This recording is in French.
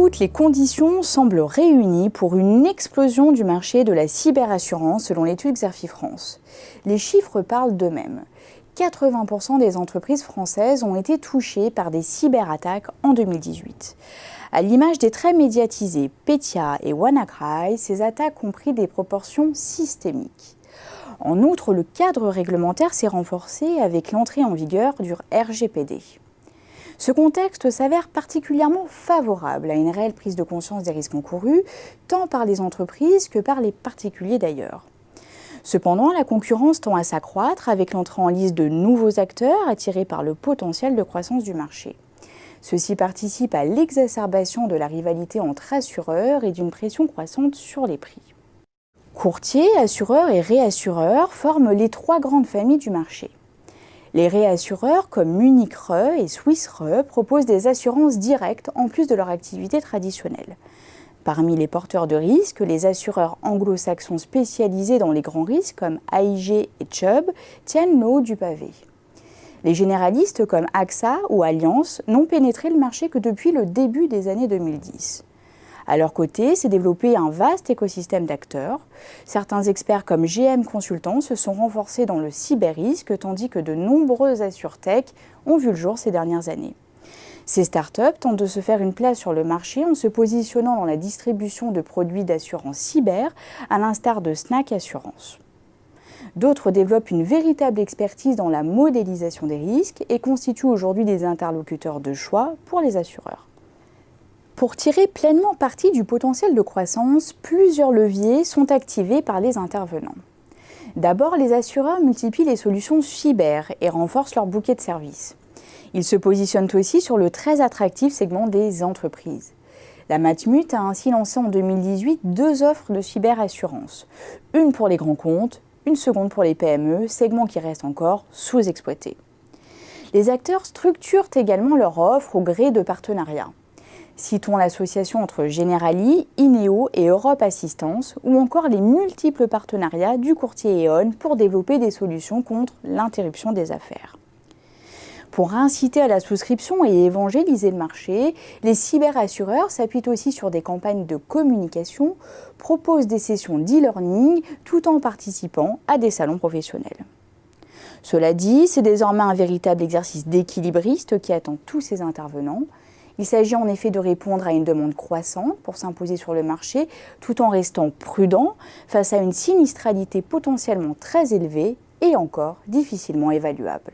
Toutes les conditions semblent réunies pour une explosion du marché de la cyberassurance selon l'étude Xerfi France. Les chiffres parlent d'eux-mêmes. 80% des entreprises françaises ont été touchées par des cyberattaques en 2018. À l'image des très médiatisés Petya et WannaCry, ces attaques ont pris des proportions systémiques. En outre, le cadre réglementaire s'est renforcé avec l'entrée en vigueur du RGPD. Ce contexte s'avère particulièrement favorable à une réelle prise de conscience des risques encourus, tant par les entreprises que par les particuliers d'ailleurs. Cependant, la concurrence tend à s'accroître avec l'entrée en liste de nouveaux acteurs attirés par le potentiel de croissance du marché. Ceci participe à l'exacerbation de la rivalité entre assureurs et d'une pression croissante sur les prix. Courtiers, assureurs et réassureurs forment les trois grandes familles du marché. Les réassureurs comme Munich Re et Swiss Re proposent des assurances directes en plus de leur activité traditionnelle. Parmi les porteurs de risques, les assureurs anglo-saxons spécialisés dans les grands risques comme AIG et Chubb tiennent le haut du pavé. Les généralistes comme AXA ou Allianz n'ont pénétré le marché que depuis le début des années 2010. À leur côté, s'est développé un vaste écosystème d'acteurs. Certains experts comme GM Consultants se sont renforcés dans le cyber-risque, tandis que de nombreuses assurtech ont vu le jour ces dernières années. Ces startups tentent de se faire une place sur le marché en se positionnant dans la distribution de produits d'assurance cyber, à l'instar de Snack Assurance. D'autres développent une véritable expertise dans la modélisation des risques et constituent aujourd'hui des interlocuteurs de choix pour les assureurs. Pour tirer pleinement parti du potentiel de croissance, plusieurs leviers sont activés par les intervenants. D'abord, les assureurs multiplient les solutions cyber et renforcent leur bouquet de services. Ils se positionnent aussi sur le très attractif segment des entreprises. La Matmut a ainsi lancé en 2018 deux offres de cyberassurance. Une pour les grands comptes, une seconde pour les PME, segment qui reste encore sous-exploité. Les acteurs structurent également leur offre au gré de partenariats. Citons l'association entre Generali, Ineo et Europe Assistance ou encore les multiples partenariats du courtier E.ON pour développer des solutions contre l'interruption des affaires. Pour inciter à la souscription et évangéliser le marché, les cyberassureurs s'appuient aussi sur des campagnes de communication, proposent des sessions d'e-learning tout en participant à des salons professionnels. Cela dit, c'est désormais un véritable exercice d'équilibriste qui attend tous ces intervenants. Il s'agit en effet de répondre à une demande croissante pour s'imposer sur le marché tout en restant prudent face à une sinistralité potentiellement très élevée et encore difficilement évaluable.